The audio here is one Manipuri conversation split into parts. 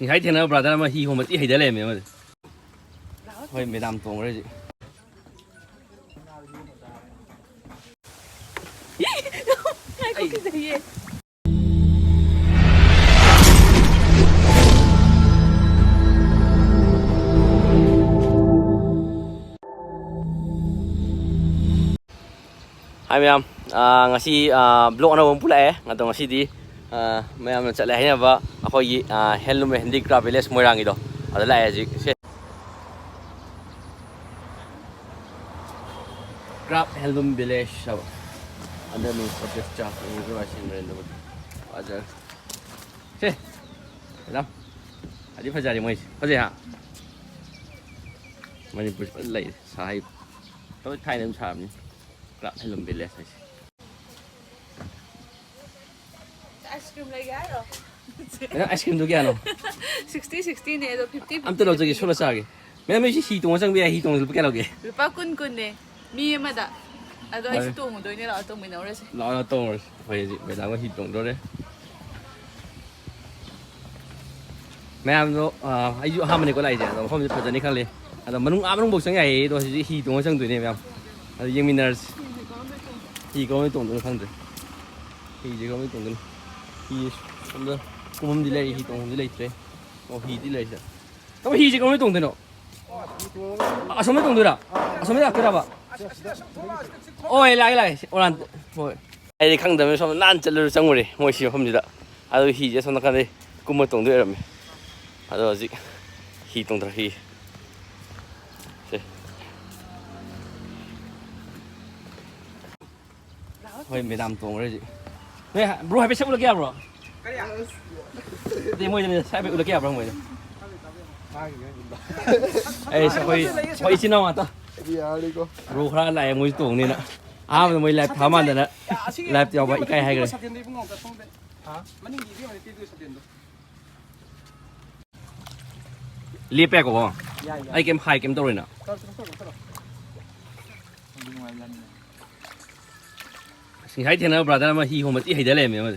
Hai thiên nào brother mà hi hôm mà tí hay đấy lên mà thôi mấy đam tông rồi gì Cái gì vậy? hai mấy em ngasi blog nào cũng pulai ngatong ngasi di mấy em chạy lại hay là khoi handloom handicraft village Moirang itu ada lah ya craft handloom village sao ada nih protest cak ini masih merenda aja oke dalam adi fajari mai fajar ha mani pus lai sahib tôi thay nem sahib ni craft handloom village này Ice cream lagi ada. ice cream tu kya no 60 ni, 50. am tu lo jadi sola sagi मैं मैं ही तो संग भी ही तो क्या लोगे Lupa kun ni. Mi mà đã. Ado ice tu mo ni la tu mo na ora si. lo to phải gì phải làm cái hi tổng đó đấy mấy em đó ai dụ ham này có lại chứ rồi không phải này khang lên rồi mình không buộc sang ngày đó thì hi tổng sang tuổi này mấy em rồi nhưng mình là hi có mấy tổng đó khang rồi hi chỉ có mấy tổng đó hi không được cũng đi lấy hi tổng đi lấy thế hi đi lấy chứ các hi chỉ có mấy tổng thế nào số mấy tổng đó số mấy cái đó ôi lại 오란 뭐 ai khang đầm xong nan chân lư sang rồi ngồi xíu không gì đó à rồi hi chứ xong nó cái này cũng một tổng đấy rồi à rồi gì hi tổng đó hi thôi mấy đam tổng rồi gì này bro hay bị sếp được kia bro thì mới sẽ bị được kia bro mới ấy sao hồi xin nào mà ta bro khá lại ngồi tổng này nè rồi mới lại tháo màn rồi nè lại cho vậy cái hay rồi liệp bè của ai kem hai kem đâu rồi nè hai thiên nào brother mà hi hôm mà tí hay đấy lên mà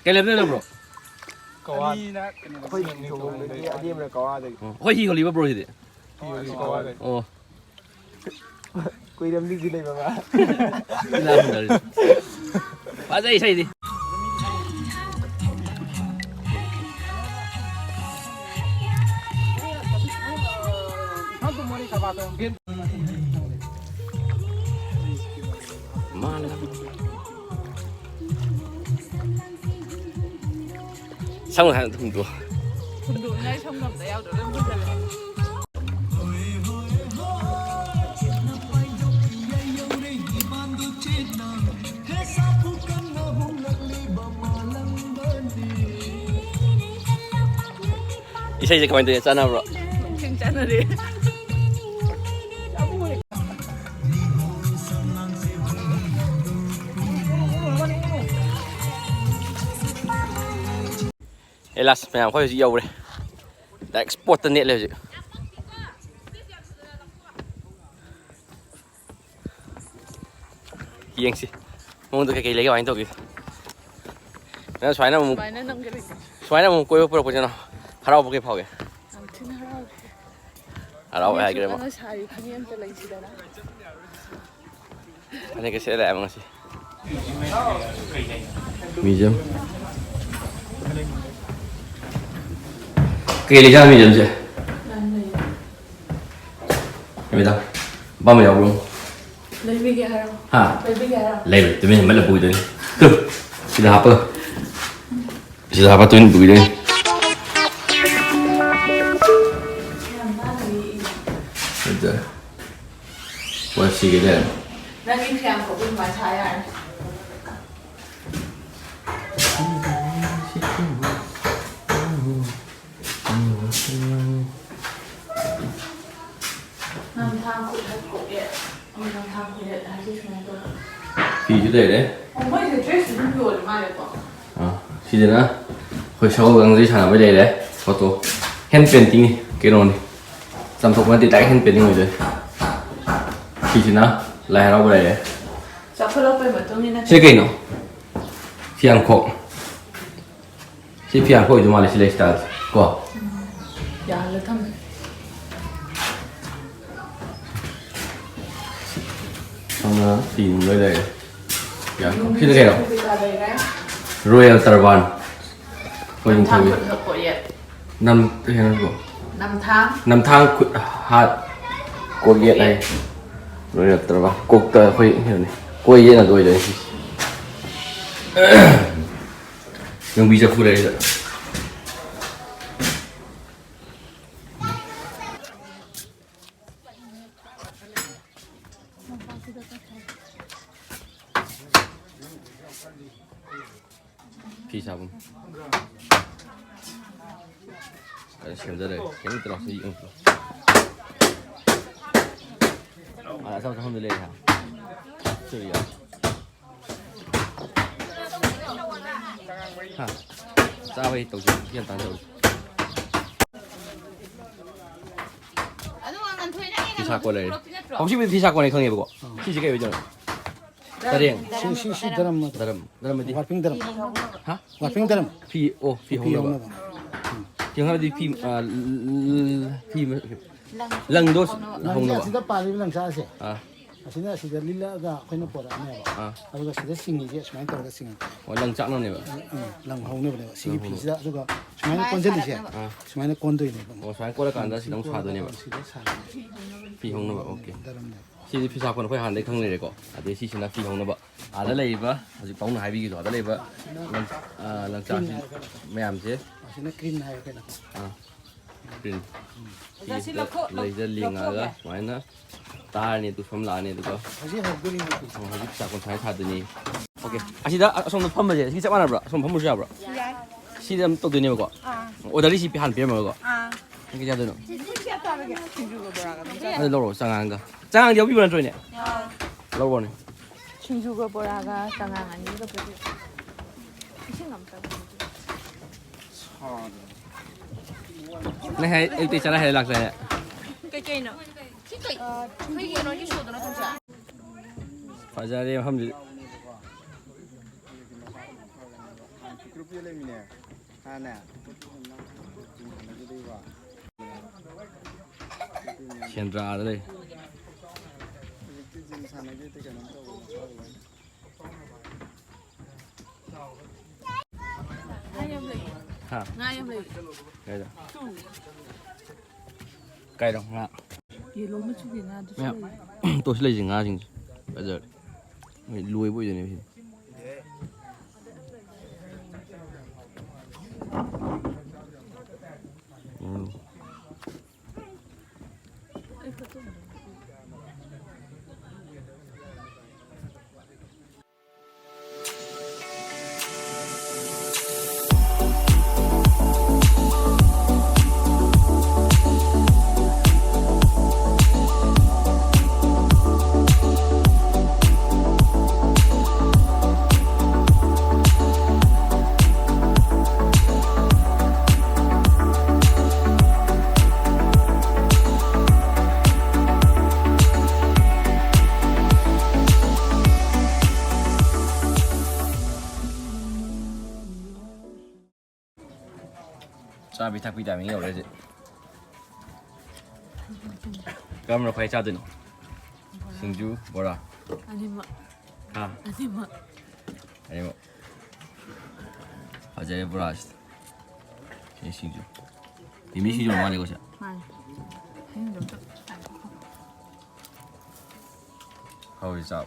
cái liệp đấy bro có đi nè khơi đi mà có đi khơi hi có liệp bro gì đấy ồ quay đâm đi gì đây mà làm rồi phá dây xây đi xong rồi thùng đùa Kun du ngay trong ngầm tay áo đó lên bây giờ. isa isa kawan tu sana bro Chừng chắn rồi đi. Elas memang kau jauh deh dah export tu net le je hieng sih mong tu kai lagi wain tu gitu na xoay na mong Bài nó nâng cái gì? xoay na mong quay pro cho nó harau bukit phau ke Làm thế nào? harau ai cái mà Nó xài khăn em cho lấy gì đó. anh cái sẽ lại mong sih medium cái lý do medium chứ em biết không bao nhiêu luôn Lấy vì cái nào? hả Lấy vì cái nào? lấy rồi tụi mình mới là bùi đấy cứ xin hấp ơ xin hấp tụi mình bùi đấy bây giờ qua xí cái này Đang in kèm của bên ngoài trái à? Năm tháng cụ thật cổ điện. Ông năm tháng cổ điện hay chứ chúng tôi. phi chỗ đây đấy Ông mới thì dress thì không được mà được không? xí thế nữa hồi sau gần dưới sản ở đây đấy photo hand painting cái đồ này sản phẩm thì tại hand painting rồi đấy phi thế nữa lại đâu đây đấy Sao phải lâu phải mở trong như này? sẽ cái nào phiang khổ 시 피한 거의 좀 많이 실례시다. 거. 야를 탐. 하나, तीन mới đây. Dạ, khi thế nào? Royal Taiwan. Coi như thế. Năm thế nào cô? 5 tháng. 5 tháng hạt cô ghét này. Royal Taiwan. Cô tờ khơi hiểu này. Cô ghét là rồi đấy. Nhưng bây giờ khu đây rồi. Phi sao không? Cái xem ra đây, cái này tôi gì không? À sao không được lên hả? Chơi à? Hả? Sao vậy? Tổ chức hiện tại rồi. Phi sao qua đây? Không biết phi sao qua này không nghe bộ? Phi chỉ cái bây giờ. Tariang. Si daram. Daram di. Warping daram. Hah? Warping daram. Phi phi hong ba. Yang ada di phi lang dos hong ba. Sida pali lang sa ase. Ah. Asina sida lila ga khoina pora ne ba. Ah. Aduga sida singi je smain tar ga singi. Oh lang chak no ne ba. Lang hong ne ba. Singi pi sida aduga smain konjeli je. Smain kondoi ne ba. Oh sai ko la kan da sidang sa do ne ba. Sida sa. Phi hong no ba. Okay. Daram ne. Si phi sa kon khoi han dai khang le ko. Ade si sina phi hong no ba. Ada lei ba. Haji paung na hai bi gi do ada lei ba. Lang chak si mayam je. Asina green hai ka na. Ah. Green. Lấy ra liền à cái nó ta này tụi phẩm lại này tụi có Asi hok guri ne. 하지 자꾸 잘 사더니 오케이 아시다 손도 펌버지 시작 안 하브라 손 펌버 주야 브라 시점 또 되네 먹어 오다리 시피 한 비에 먹어 이게 자 되노 아니 로로 상한 거 상한 여 비번 줘네 로로네 충주가 보라가 상황 아니고 그래. 무슨 남자. này hay em tí cho nó hay lạc rồi cái nữa. Cái gì nó như sụt nó không sợ. phải ra đi không gì Grup ये ले मिले हाँ ना hiện ra đây hả Ngay em lấy. đây rồi cây đồng ngã Gì luôn mới chụp hình ra. mẹ tôi sẽ lấy gì ngã chứ bây giờ mày lùi bây giờ này cha bị thắc bị đại mình hiểu đấy chứ cam nó phải cha được sinh chú bỏ ra 아니 뭐. à 아니 뭐. 아니 뭐 어제 브라스 이 신주 이미 신주 많이 거셔 아니. 아니 좀. 하우 이자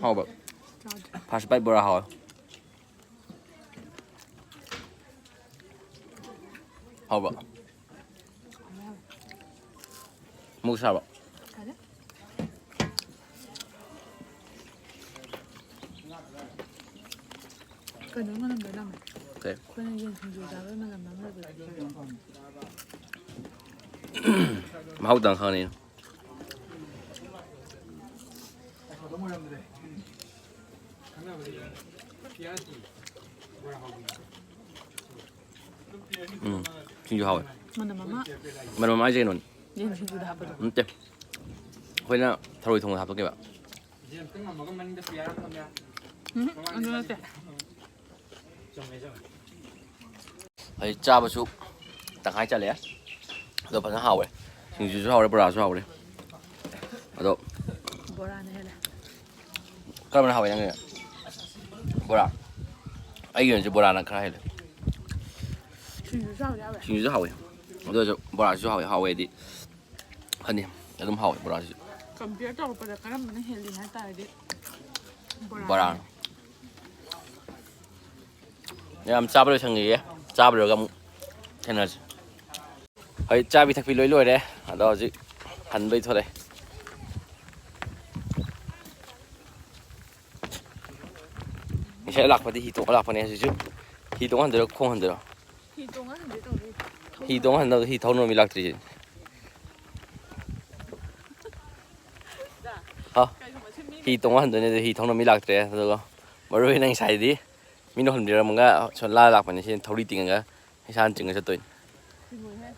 하우 봐 다시 빨리 뭐라 하우 하우 봐 먹사 봐 그래? 그 누구는 왜 나면? 그래 그는 이제 중조자를 만나 만나고. 하우 당 하네 신주 하우 만나 마마. mà mà ai chơi nón 얘는 중조도 하거든. 때. hồi nào thổi thùng tháp tôi kêu ꯑꯗꯨ ꯅꯠꯇꯦ ꯑꯩ ꯆꯥꯕꯁꯨ ꯇꯪꯈꯥꯏ ꯆꯠꯂꯦ ꯑꯗꯣ ꯐꯖꯅ ꯍꯥꯎꯋꯦ ꯁꯤꯡꯖꯨꯁꯨ ꯍꯥꯎꯔꯦ ꯕꯣꯔꯥꯁꯨ ꯍꯥꯎꯔꯦ ꯑꯗꯣ ꯕꯣꯔꯥꯅ ꯍꯦꯜꯂꯦ ꯀꯔꯝꯕꯅ ꯍꯥꯎꯋꯦ ꯅꯪꯒꯤ ꯕꯣꯔꯥ ꯑꯩꯒꯤ ꯑꯣꯏꯅꯁꯨ ꯕꯣꯔꯥꯅ ꯈꯔ ꯍꯦꯜꯂꯦ ꯁꯤꯡꯖꯨꯁꯨ ꯍꯥꯎꯗꯤ ꯍꯥꯎꯋꯦ ꯁꯤꯡꯖꯨꯁꯨ ꯍꯥꯎꯋꯦ ꯑꯗꯨ ꯑꯣꯏꯔꯁꯨ ꯕꯣꯔꯥꯁꯤꯁꯨ ꯍꯥꯎꯋꯦꯗꯤ ꯈꯟꯅꯤ ꯑꯗꯨꯝ ꯍꯥꯎꯋꯦ ꯕꯣꯔꯥꯁꯤꯁꯨ ꯀꯝꯄꯤꯌꯔ ꯇꯧꯔꯛꯄꯗ ꯀꯔꯝꯕꯅ ꯍꯦꯜꯂꯤ ꯍꯥꯏꯇꯥꯔꯗꯤ ꯕꯣꯔꯥ ꯌꯥꯝ ꯆꯥꯕ ꯂꯣꯏꯁꯟꯈꯤꯒꯦ ꯆꯥꯕ ꯂꯣꯏꯔꯒ ꯑꯃꯨꯛ ꯊꯦꯡꯅꯔꯁꯤ ꯍꯣꯏ ꯆꯥꯕꯤ ꯊꯛꯄꯤ ꯂꯣꯏ ꯂꯣꯏꯔꯦ ꯑꯗꯣ ꯍꯧꯖꯤꯛ ꯍꯟꯕꯩ ꯊꯣꯛꯂꯛꯑꯦ ꯉꯁꯥꯏ ꯂꯥꯛꯄꯗꯤ ꯍꯤ ꯇꯣꯡꯉ ꯂꯥꯛꯄꯅꯦ ꯍꯧꯖꯤꯛꯁꯨ ꯍꯤ ꯇꯣꯡꯉ ꯍꯟꯗꯣꯏꯔꯣ ꯈꯣꯡ ꯍꯟꯗꯣꯏꯔꯣ ꯍꯤ ꯇꯣꯡꯉ ꯍꯟꯗꯣꯏ ꯇꯧꯔꯤ ꯍꯤ ꯇꯣꯡꯉ ꯍꯟꯗꯕꯗ ꯍꯤ ꯊꯧꯅꯕ ꯃꯤ ꯂꯥꯛꯇ꯭ꯔꯤꯁꯦ ꯍꯥ ꯍꯤ ꯇꯣꯡꯉ ꯍꯟꯗꯣꯏꯅꯦ ꯑꯗꯨ ꯍꯤ ꯊꯧꯅꯕ ꯃꯤ ꯂꯥꯛꯇ꯭ꯔꯦ ꯑꯗꯨꯒ ꯃꯔꯨ ꯑꯣꯏꯅ ꯉꯁꯥꯏꯗꯤ ꯃꯤꯅ ꯍꯨꯟꯕꯤꯔꯝꯃꯒ ꯁꯣꯝ ꯂꯥꯛꯑ ꯂꯥꯛꯄꯅꯦ ꯁꯤ ꯊꯧꯔꯤ ꯇꯤꯡꯉꯒ ꯏꯁꯥꯅ ꯆꯤꯡꯉ ꯆꯠꯇꯣꯏꯅꯤ ꯆꯤꯡꯉꯣꯏꯍꯦ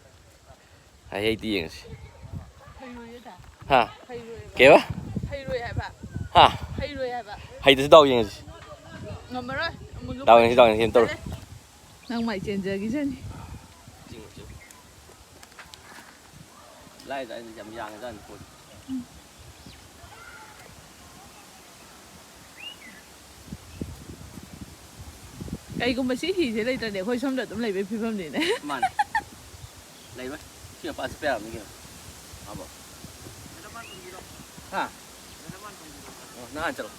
ꯍꯩꯇꯤ ꯌꯦꯡꯉꯁꯤ ꯍꯩꯔꯣꯏꯌꯦꯗ ꯍꯥ ꯍꯩꯔꯣꯏꯕ ꯀꯩꯕ ꯍꯩꯔꯣꯏ ꯍꯥꯏꯕ ꯍꯥ ꯍꯩꯔꯣꯏ ꯍꯥꯏꯕ ꯍꯩꯇꯁꯨ ꯗꯥꯎ ꯌꯦꯡꯉꯁꯤ ꯉꯝꯃꯔꯣꯏ ꯑꯃꯨꯛ ꯗꯥꯎ ꯂꯨꯞꯈ꯭ꯔꯗꯤ ꯌꯦꯡꯉꯁꯤ ꯗꯥꯎ ꯌꯦꯡꯉꯁꯤ ꯇꯧꯔꯣ ꯇꯜꯂꯦ ꯅꯪ ꯃꯥꯏ ꯆꯦꯟꯖꯈꯤꯖꯅꯤ ꯂꯥꯏꯗ ꯑꯩꯅ ꯌꯥꯝ ꯌꯥꯡꯉꯖꯥꯠꯅꯤ ꯄꯣꯠ ꯀꯩꯒꯨꯝꯕ ꯁꯤ ꯍꯤꯁꯦ ꯂꯩꯇ꯭ꯔꯗꯤ ꯑꯩꯈꯣꯏ ꯁꯣꯝꯗ ꯑꯗꯨꯝ ꯂꯩꯕꯒꯤ ꯐꯤꯕꯝꯅꯤꯅꯦ ꯃꯥꯅꯤ ꯂꯩꯕ ꯁꯤ ꯃꯄꯥ ꯆꯠꯄ ꯌꯥꯕꯅꯤ ꯀꯩꯅꯣ ꯑꯕꯣ ꯍꯥ ꯅꯪ ꯍꯥꯟꯅ ꯆꯠꯂꯣ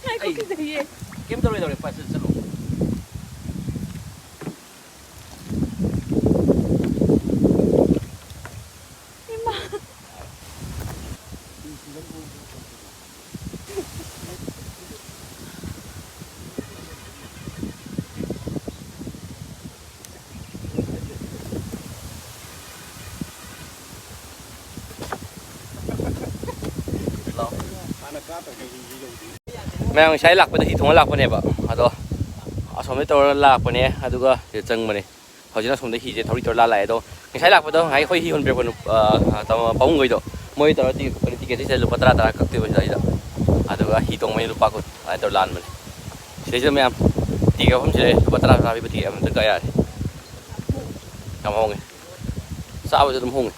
ꯉꯥꯏꯈꯣ ꯀꯤꯖꯩꯌꯦ ꯀꯩꯝ ꯇꯧꯔꯣꯏꯗꯧꯔꯦ ꯆꯠꯂꯣ ꯏꯃꯥ ꯃꯌꯥꯝ ꯉꯁꯥꯏ ꯂꯥꯛꯄꯗ ꯍꯤ ꯊꯣꯡꯉ ꯂꯥꯛꯄꯅꯦꯕ ꯑꯗꯣ ꯑꯁꯣꯝꯗꯩ ꯇꯧꯔꯒ ꯂꯥꯛꯄꯅꯦ ꯑꯗꯨꯒ ꯁꯤꯗ ꯆꯪꯕꯅꯦ ꯍꯧꯖꯤꯛꯅ ꯑꯁꯣꯝꯗ ꯍꯤꯁꯦ ꯊꯧꯔꯤ ꯇꯧꯔ ꯂꯥꯛꯑꯦ ꯑꯗꯣ ꯉꯁꯥꯏ ꯂꯥꯛꯄꯗꯣ ꯉꯁꯥꯏ ꯑꯩꯈꯣꯏ ꯍꯤ ꯍꯣꯟꯕꯤꯔꯛꯄ ꯄꯥꯕꯨꯡꯈꯩꯗꯣ ꯃꯣꯏ ꯇꯧꯔ ꯇꯤꯀꯦꯠ ꯁꯤꯗ ꯂꯨꯄꯥ 10 ꯀꯛꯇꯣꯏꯕ ꯁꯤꯗ ꯑꯗꯨꯒ ꯍꯤ ꯇꯣꯡꯕꯩ ꯂꯨꯄꯥ 10 ꯑꯗꯨꯃꯥꯏꯅ ꯇꯧꯔ ꯂꯥꯟꯕꯅꯦ ꯁꯤꯗꯩꯁꯤꯗ ꯃꯌꯥꯝ ꯇꯤꯀꯦꯠ ꯃꯐꯝꯁꯤꯗ ꯂꯨꯄꯥ 10 ꯄꯤꯕ ꯇꯤꯀꯦꯠ ꯑꯃꯇ ꯀꯛ ꯌꯥꯔꯦ ꯌꯥꯝ ꯍꯣꯡꯉꯦ ꯆꯥꯕꯁꯨ ꯑꯗꯨꯝ ꯍꯣꯡꯉꯦ